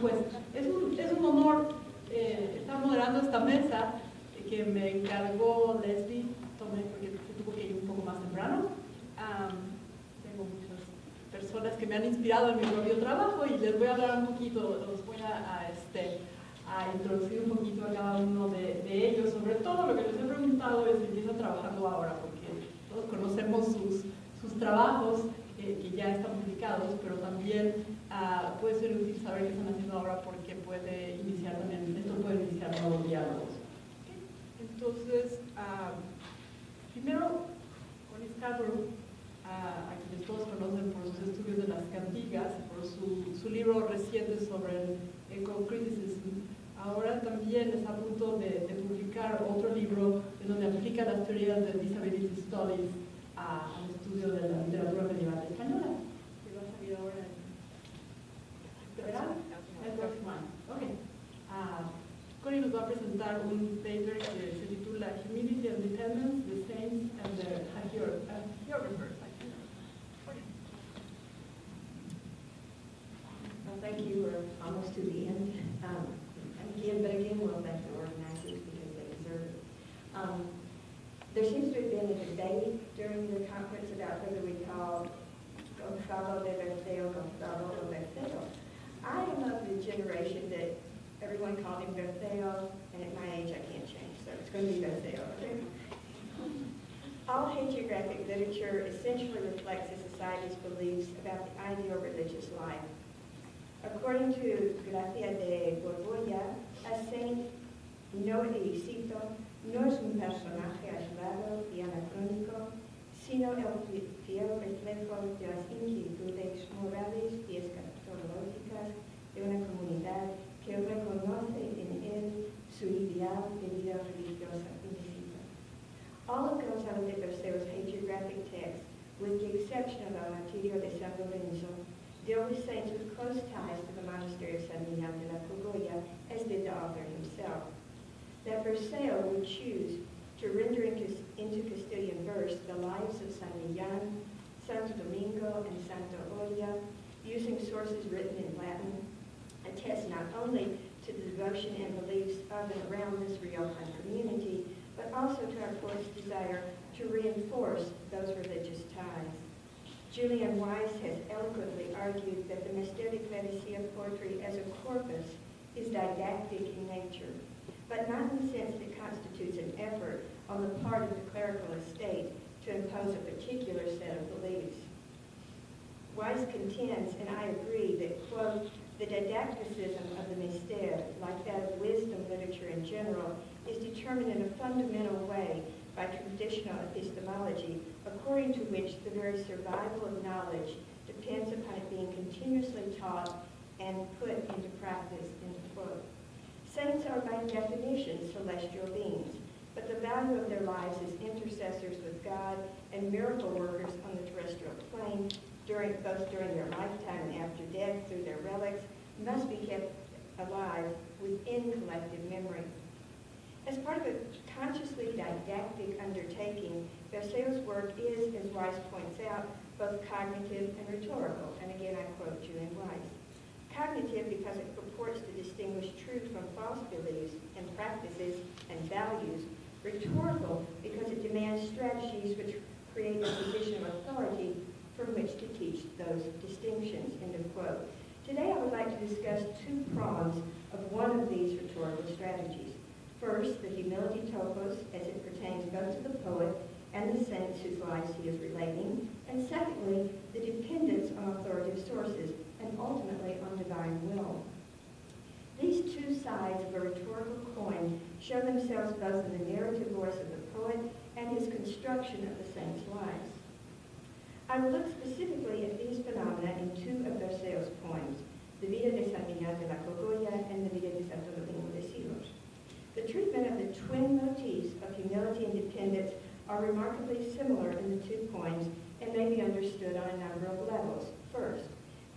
pues es un honor estar moderando esta mesa que me encargó Leslie, porque se tuvo que ir un poco más temprano. Tengo muchas personas que me han inspirado en mi propio trabajo y les voy a hablar un poquito, los voy a introducir un poquito a cada uno de ellos. Sobre todo lo que les he preguntado es si empiezan trabajando ahora, porque todos conocemos sus trabajos que ya están publicados, pero también puede ser útil saber qué están haciendo ahora porque puede iniciar también, esto puede iniciar nuevos diálogos. Entonces, primero, Connie Scarborough, a quienes todos conocen por sus estudios de las cantigas, por su libro reciente sobre el eco-criticism, ahora también está a punto de publicar otro libro en donde aplica las teorías de disability studies al estudio de la literatura medieval española, que va a salir ahora en este verano, el próximo año. Okay. Connie nos va a presentar un paper que se titula Humility and Dependence, the Saints and the Hagiographers. Well, thank you. We're almost to the end. Again, we'll thank the organizers because they deserve it. There seems to have been a debate during the conference about whether we call Gonzalo de Berceo Gonzalo or Berceo. I am of the generation that everyone called him Berceo, and at my age I can't change, so it's going to be Berceo. Okay? All hagiographic literature essentially reflects a society's beliefs about the ideal religious life. According to Gracia de Borbolla, a saint, y cito, no es un personaje aislado y anacrónico, sino el fiel reflejo de las inquietudes morales y escatológicas de una comunidad que reconoce en él su ideal de vida religiosa ilícita. All of Gonzalo de Berceo's hagiographic texts, with the exception of El Martirio de San Lorenzo, deal with saints with close ties to the monastery of San Millán de la Cogolla, as did the author himself. That Berceo would choose to render into Castilian verse the lives of San Millán, Santo Domingo, and Santa Olla, using sources written in Latin, attests not only to the devotion and beliefs of and around this Riojan community, but also to our poet's desire to reinforce those religious ties. Julian Weiss has eloquently argued that the MESTER de CLERECÍA poetry as a corpus is didactic in nature, but not in the sense that constitutes an effort on the part of the clerical estate to impose a particular set of beliefs. Weiss contends, and I agree, that, quote, the didacticism of the MESTER, like that of wisdom literature in general, is determined in a fundamental way by traditional epistemology, according to which the very survival of knowledge depends upon it being continuously taught and put into practice, end quote. Saints are by definition celestial beings, but the value of their lives as intercessors with God and miracle workers on the terrestrial plane, both during their lifetime and after death through their relics, must be kept alive within collective memory. As part of a consciously didactic undertaking, Berceo's work is, as Weiss points out, both cognitive and rhetorical, and again I quote Julian Weiss. Cognitive because it purports to distinguish truth from false beliefs and practices and values. Rhetorical because it demands strategies which create a position of authority from which to teach those distinctions, end of quote. Today I would like to discuss two prongs of one of these rhetorical strategies. First, the humility topos as it pertains both to the poet and the saints whose lives he is relating, and secondly, the dependence on authoritative sources and ultimately on divine will. These two sides of a rhetorical coin show themselves both in the narrative voice of the poet and his construction of the saints' lives. I will look specifically at these phenomena in two of Berceo's poems, the Vida de San Millán de la Cogolla and the Vida de Santo Domingo de Silos. The treatment of the twin motifs of humility and dependence are remarkably similar in the two poems and may be understood on a number of levels. First,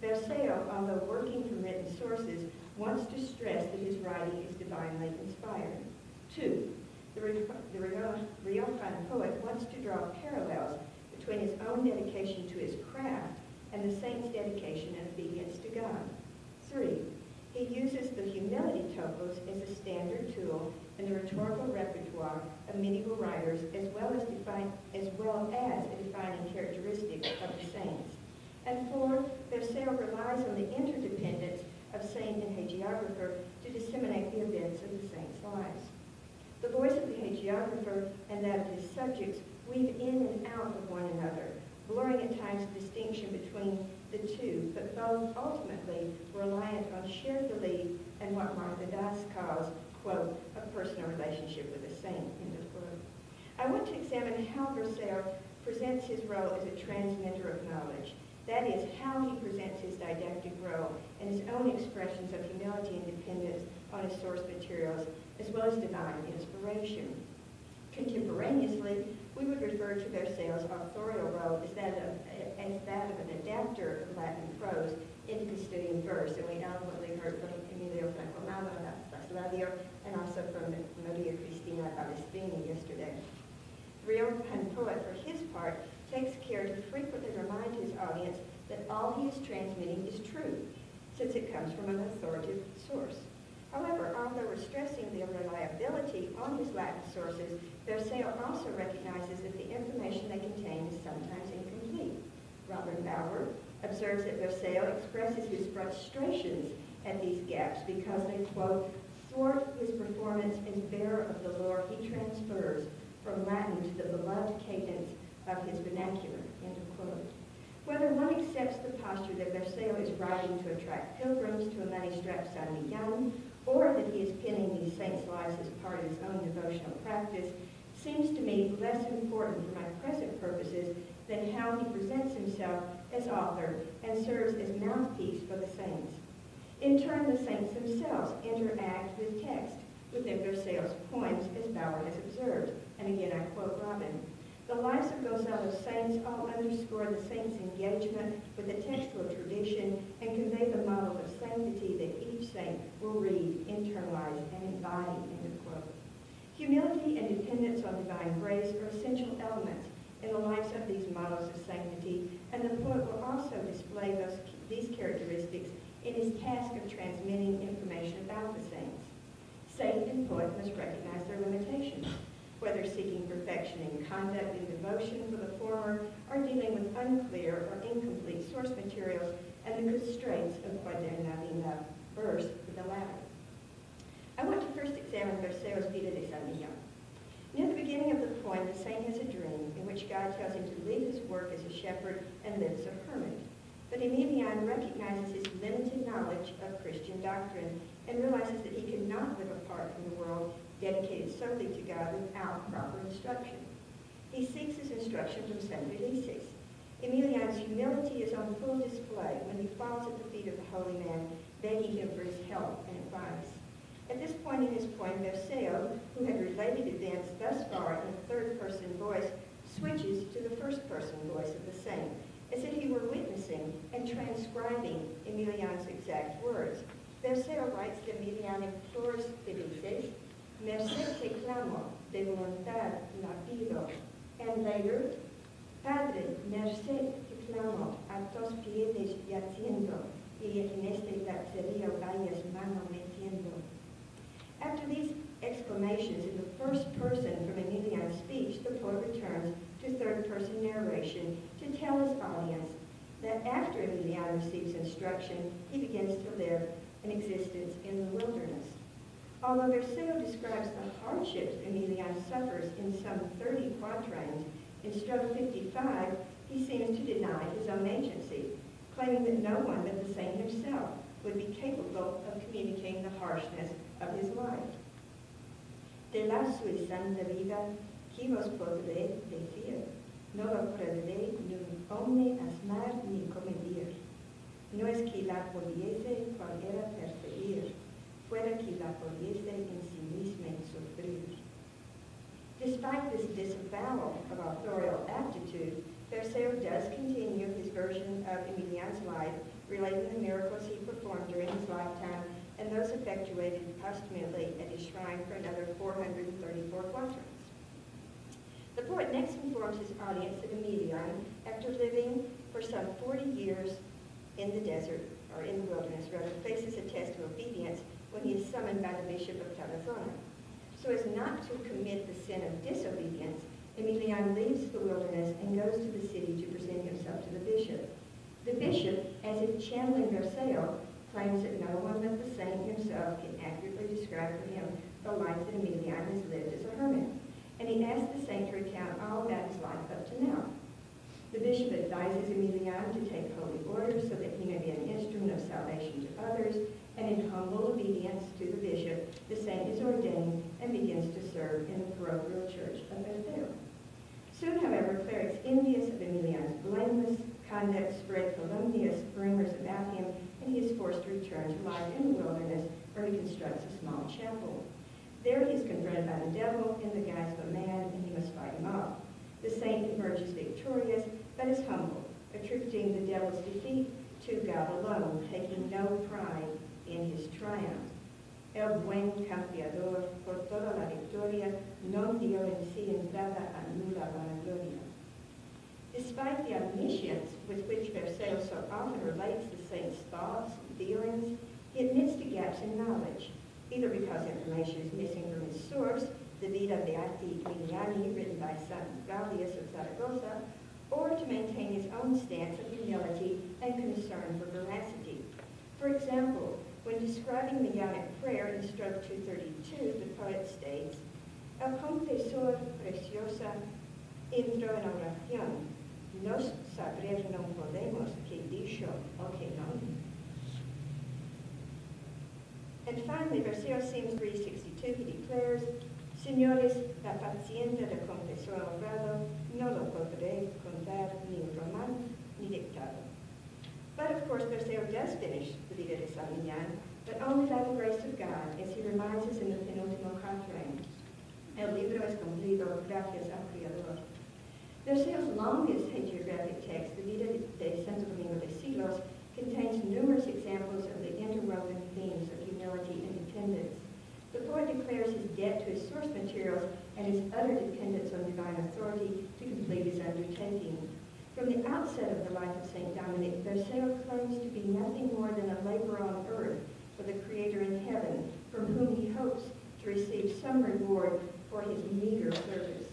Berceo, although working from written sources, wants to stress that his writing is divinely inspired. Two, the Riojan poet wants to draw parallels between his own dedication to his craft and the saint's dedication and obedience to God. Three, He uses the humility topos as a standard tool in the rhetorical repertoire of medieval writers, as well as a defining characteristic of the saints. And 4, Vercel relies on the interdependence of saint and hagiographer to disseminate the events of the saints' lives. The voice of the hagiographer and that of his subjects weave in and out of one another, blurring at times the distinction between the two, but both ultimately reliant on shared belief and what Martha Das calls, quote, a personal relationship with a saint, end of quote. I want to examine how Vercel presents his role as a transmitter of knowledge. That is, how he presents his didactic role and his own expressions of humility and dependence on his source materials, as well as divine inspiration. Contemporaneously, we would refer to Vercel's authorial role as that of an adapter of Latin prose into Castilian verse, and we eloquently heard from Emilio Franco and also from Maria Cristina Balestrini yesterday. The Riojan poet, for his part, takes care to frequently remind his audience that all he is transmitting is true, since it comes from an authoritative source. However, although we're stressing the reliability on his Latin sources, Vercel also recognizes that the information they contain is sometimes incomplete. Robert Bauer observes that Vercel expresses his frustrations at these gaps because they, quote, thwart his performance as bearer of the lore he transfers from Latin to the beloved cadence of his vernacular, end of quote. Whether one accepts the posture that Vercel is writing to attract pilgrims to a money-strapped San Millán, or that he is penning these saints' lives as part of his own devotional practice, seems to me less important for my present purposes than how he presents himself as author and serves as mouthpiece for the saints. In turn, the saints themselves interact with text within Vercel's poems, as Bauer has observed. And again, I quote Robin, "The lives of Gonzalo's saints all underscore the saint's engagement with the textual tradition and convey the model of sanctity that each saint will read, internalize, and embody," end of quote. Humility and dependence on divine grace are essential elements in the lives of these models of sanctity, and the poet will also display these characteristics in his task of transmitting information about the saints. Saint and poet must recognize their limitations, whether seeking perfection in conduct and devotion for the former, or dealing with unclear or incomplete source materials and the constraints of quadernalina verse for the latter. I want to first examine Vercel's Vida de San Millán. Near the beginning of the poem, the saint has a dream in which God tells him to leave his work as a shepherd and live as a hermit. But Emilian recognizes his limited knowledge of Christian doctrine and realizes that he cannot live apart from the world dedicated solely to God without proper instruction. He seeks his instruction from San Felices. Emilian's humility is on full display when he falls at the feet of the holy man, begging him for his help and advice. At this point in his poem, Vercel, who had related events thus far in a third-person voice, switches to the first-person voice of the saint, as if he were witnessing and transcribing Emilian's exact words. Vercel writes that Emilian implores Felices, "Merced te clamo, de voluntad la pido," and later, "Padre, merced te clamo, a tus pies yaciendo, y en este lazarillo vayas mano metiendo." After these exclamations in the first person from Emilian's speech, the poet returns to third-person narration to tell his audience that after Emilian receives instruction, he begins to live an existence in the wilderness. Although Vercel describes the hardships Emilian suffers in some 30 quatrains, in stroke 55, he seems to deny his own agency, claiming that no one but the saint himself would be capable of communicating the harshness of his life. "De la sua santa vida, qui vos podré decir, no lo podré nun omne asmar ni comedir. No es que la pudiese cual era perseguir, fuera que la pudiese en sí misma sufrir." Despite this disavowal of authorial aptitude, Vercel does continue his version of Emilian's life, relating the miracles he performed during his lifetime and those effectuated posthumously at his shrine for another 434 quatrains. The poet next informs his audience that Emilian, after living for some 40 years in the desert, or in the wilderness rather, faces a test of obedience when he is summoned by the bishop of Tarazona. So as not to commit the sin of disobedience, Emilian leaves the wilderness and goes to the city to present himself to the bishop. The bishop, as if channeling Versailles, claims that no one but the saint himself can accurately describe for him the life that Emilian has lived as a hermit, and he asks the saint to recount all about his life up to now. The bishop advises Emilian to take holy orders so that he may be an instrument of salvation to others, and in humble obedience to the bishop, the saint is ordained and begins to serve in the parochial church of Versailles. Soon, however, clerics envious of Emilian's blameless conduct spread calumnious rumors about him, and he is forced to return to life in the wilderness, where he constructs a small chapel. There he is confronted by the devil in the guise of a man, and he must fight him off. The saint emerges victorious, but is humble, attributing the devil's defeat to God alone, taking no pride in his triumph. El buen campeador, por toda la victoria, non dio en sí entrada a nula vanagloria. Despite the omniscience with which Versailles so often relates the saint's thoughts and feelings, he admits to gaps in knowledge, either because information is missing from his source, the Vida Beati Emiliani, written by St. Gaudius of Zaragoza, or to maintain his own stance of humility and concern for veracity. For example, when describing the Ionic prayer in stroke 232, the poet states, El confesor preciosa entró en oración, nos saber no podemos que dicho o que no. And finally, Versailles seems 362, he declares, Señores, la paciencia del confesor honrado no lo podré contar ni román ni dictado. But of course, Versailles does finish the Vida de San Millán, but only by the grace of God, as he reminds us in the penultimo quatrain. El libro es cumplido gracias al Creador. Versailles' longest hagiographic text, the Vida de Santo Domingo de Silos, contains numerous examples of the interwoven themes of humility and dependence. The poet declares his debt to his source materials and his utter dependence on divine authority to complete his undertaking. From the outset of the life of St. Dominic, Versailles claims to be nothing more than a laborer on earth for the Creator in heaven, from whom he hopes to receive some reward for his meager service.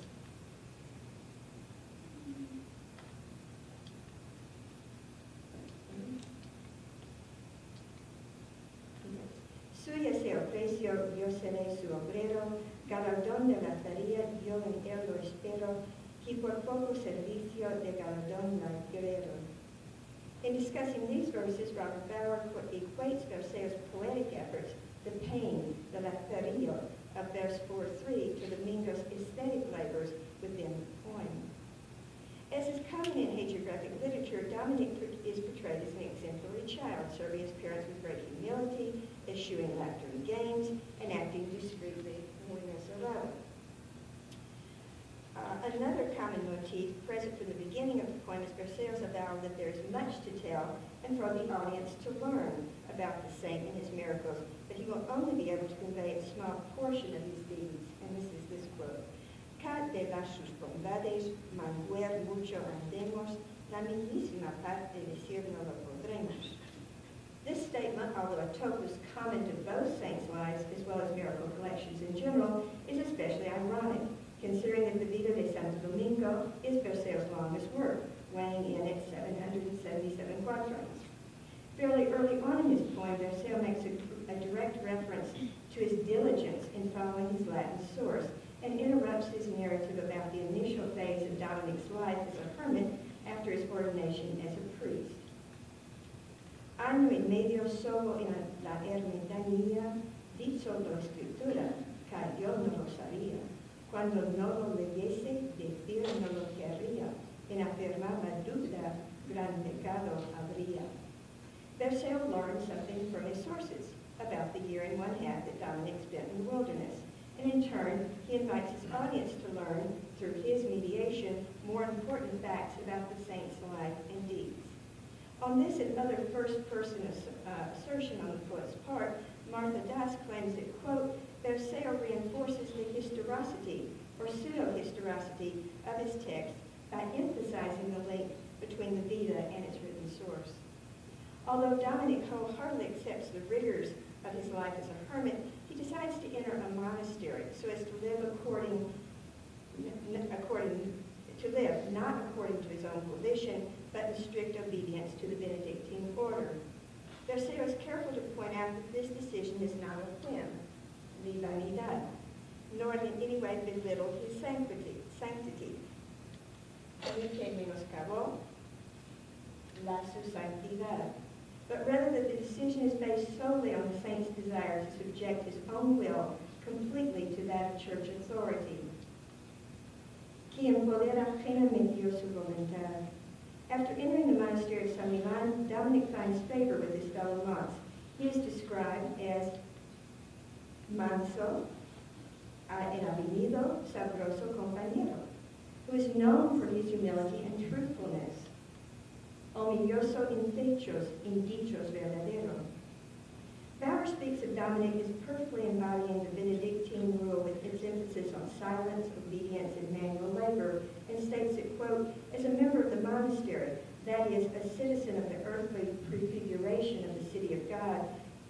Suya sea el precio, yo seré su obrero, galardón de la tarea, yo en él lo espero, y por poco servicio de galardón larguero. In discussing these verses, Robert Bauer equates Versailles' poetic efforts, the pain, the lazarillo of verse 4:3, to Domingo's aesthetic labors within the poem. As is common in hagiographic literature, Dominic is portrayed as an exemplary child, serving his parents with great humility, eschewing laughter and games, and acting discreetly muy reservado. Another common motif present from the beginning of the poem is Versailles' avowal that there is much to tell and for the audience to learn about the saint and his miracles, but he will only be able to convey a small portion of his deeds. And this is this quote. Ca de las sus bondades, manguer mucho andemos, la mismísima parte decir no lo podremos. This statement, although a topos common to both saints' lives as well as miracle collections in general, is especially ironic, considering that the Vida de Santo Domingo is Versailles' longest work, weighing in at 777 quatrains. Fairly early on in his poem, Versailles makes a direct reference to his diligence in following his Latin source, and interrupts his narrative about the initial phase of Dominic's life as a hermit after his ordination as a priest. Año y medio solo en la ermitañía, dicho la escritura, que yo no lo sabía. Cuando no lo leyese, decir no lo querría. En afirmar la duda, gran pecado habría. Versailles learned something from his sources about the year and one half that Dominic spent in the wilderness. And in turn, he invites his audience to learn, through his mediation, more important facts about the saint's life and deeds. On this and other first-person assertion on the poet's part, Martha Das claims that, quote, Versailles reinforces the historicity, or pseudo-historicity, of his text by emphasizing the link between the Vita and its written source. Although Dominic wholeheartedly accepts the rigors of his life as a hermit, he decides to enter a monastery so as to live not according to his own volition, but in strict obedience to the Benedictine order. Berceo is careful to point out that this decision is not a whim, ni vanidad, nor in any way belittle his sanctity. Ni que menoscabó la su santidad, but rather that the decision is based solely on the saint's desire to subject his own will completely to that of church authority. Quien podera plenamente dio su voluntad. After entering the monastery of San Milan, Dominic finds favor with his fellow monks. He is described as manso, el avenido, sabroso compañero, who is known for his humility and truthfulness. Humilloso en dichos verdaderos. Bauer speaks of Dominic as perfectly embodying the Benedictine rule with its emphasis on silence, obedience, and manual labor, and states that, quote, as a member of the monastery, that is, a citizen of the earthly prefiguration of the city of God,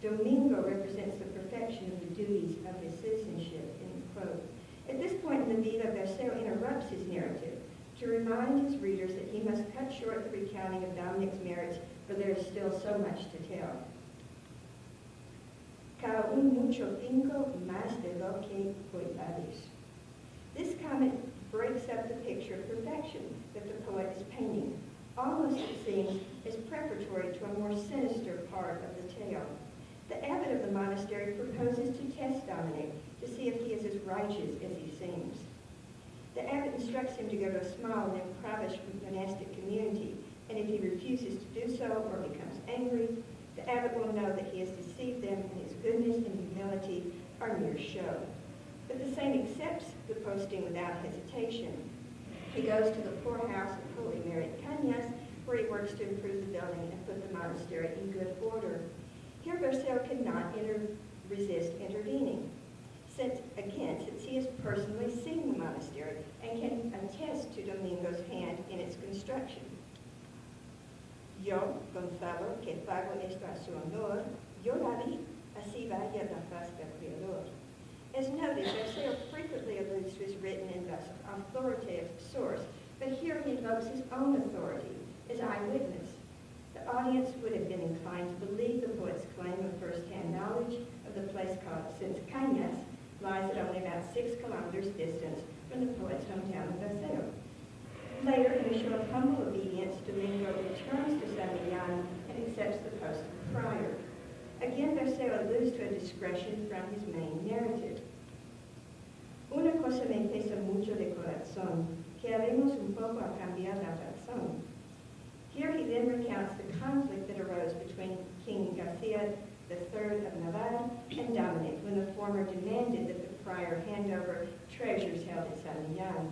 Domingo represents the perfection of the duties of his citizenship, end quote. At this point in the Vida, Berceo interrupts his narrative to remind his readers that he must cut short the recounting of Dominic's merits, for there is still so much to tell. Cada un mucho tingo más de lo que cuidades. This comment breaks up the picture of perfection that the poet is painting, almost it seems as preparatory to a more sinister part of the tale. The abbot of the monastery proposes to test Dominic to see if he is as righteous as he seems. The abbot instructs him to go to a small and impoverished monastic community, and if he refuses to do so or becomes angry, the abbot will know that he has deceived them and his goodness and humility are mere show. But the saint accepts the posting without hesitation. He goes to the poorhouse of Holy Mary at Cañas, where he works to improve the building and put the monastery in good order. Here Berceo cannot resist intervening, since he has personally seen the monastery and can attest to Domingo's hand in its construction. Yo, Gonzalo, que pago esto a su honor, yo la vi, así vaya la faz del Creador. As noted, Berceo frequently alludes to his written and thus authoritative source, but here he invokes his own authority as eyewitness. The audience would have been inclined to believe the poet's claim of first-hand knowledge of the place called, since Cañas lies at only about 6 kilometers distance from the poet's hometown of Berceo. Later, in a show of humble obedience, Domingo returns to San Millán and accepts the post of friar. Again, Berceo alludes to a discretion from his main narrative. Una cosa me pesa mucho de corazón, que haremos un poco a cambiar la razón. Here he then recounts the conflict that arose between King Garcia III of Navarre and Dominic when the former demanded that the friar hand over treasures held at San Millán.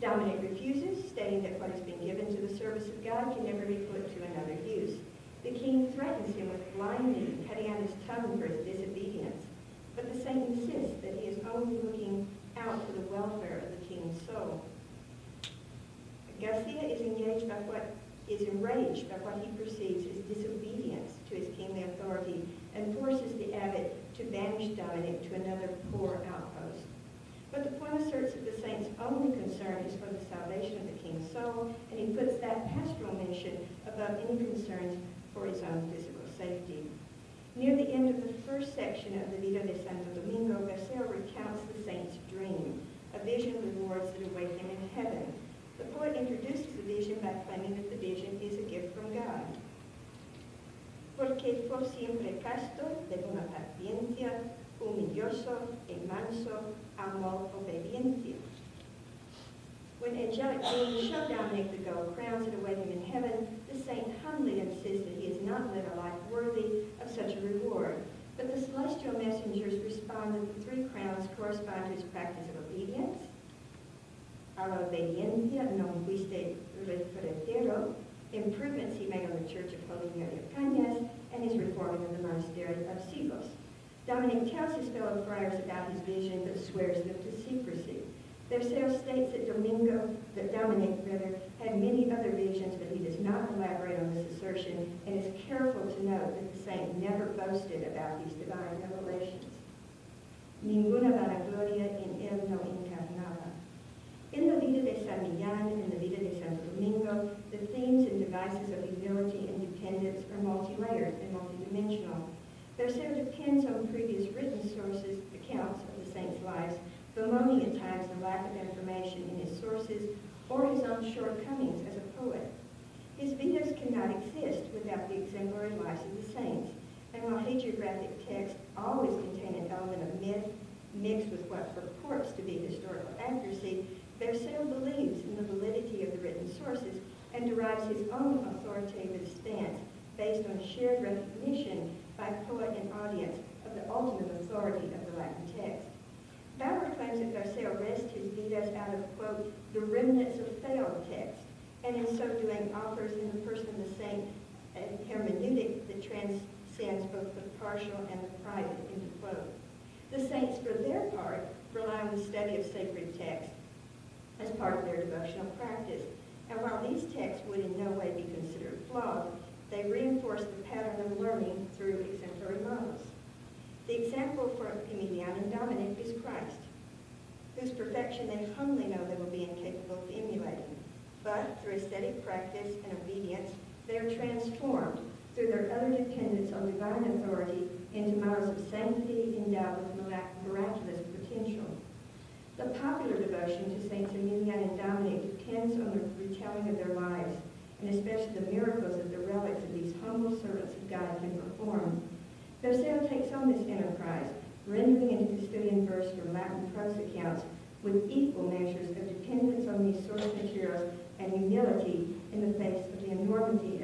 Dominic refuses, stating that what has been given to the service of God can never be put to another use. The king threatens him with blindly cutting out his tongue for his disobedience, but the saint insists that he is only looking out for the welfare of the king's soul. Garcia is enraged by what he perceives as disobedience to his kingly authority and forces the abbot to banish Dominic to another poor outpost. But the poem asserts that the saint's only concern is for the salvation of the king's soul, and he puts that pastoral mission above any concerns for his own physical safety. Near the end of the first section of the Vida de Santo Domingo, Berceo recounts the saint's dream, a vision of the rewards that await him in heaven. The poet introduces the vision by claiming that the vision is a gift from God. Porque fue siempre casto, de buena paciencia, humilloso y manso, amor obediencia. When angelic beings show Dominic the gold crowns that await him in heaven, the saint humbly insists that he has not led a life worthy of such a reward. But the celestial messengers respond that the 3 crowns correspond to his practice of obedience, a la obediencia non fuiste referendero, improvements he made on the Church of Holy Mary of Cañas, and his reforming of the monastery of Sigos. Dominic tells his fellow friars about his vision, but swears them to secrecy. Vercel states that Dominic had many other visions, but he does not elaborate on this assertion and is careful to note that the saint never boasted about these divine revelations. Ninguna vanagloria in él no encarnaba. In the Vida de San Millán and the Vida de Santo Domingo, the themes and devices of humility and dependence are multi-layered and multidimensional. Vercel depends on previous written sources, accounts of the saints' lives, bemoaning at times the lack of information in his sources or his own shortcomings as a poet. His Vidas cannot exist without the exemplary lives of the saints, and while hagiographic texts always contain an element of myth mixed with what purports to be historical accuracy, Vercel believes in the validity of the written sources and derives his own authoritative stance based on shared recognition by poet and audience of the ultimate authority of the Latin text. Bauer claims that Vercel wrests his Vidas out of, quote, the remnants of failed texts, and in so doing offers in the person of the saint a hermeneutic that transcends both the partial and the private, end quote. The saints, for their part, rely on the study of sacred texts as part of their devotional practice, and while these texts would in no way be considered flawed, they reinforce the pattern of learning through exemplary models. The example for Emilian and Dominic is Christ, whose perfection they humbly know they will be incapable of emulating. But through a steady practice and obedience, they are transformed through their utter dependence on divine authority into models of sanctity endowed with miraculous potential. The popular devotion to Saints Emilian and Dominic depends on the retelling of their lives, and especially the miracles that the relics of these humble servants of God can perform. Vercel takes on this enterprise, rendering into custodian verse from Latin prose accounts with equal measures of dependence on these source materials and humility in the face of the enormity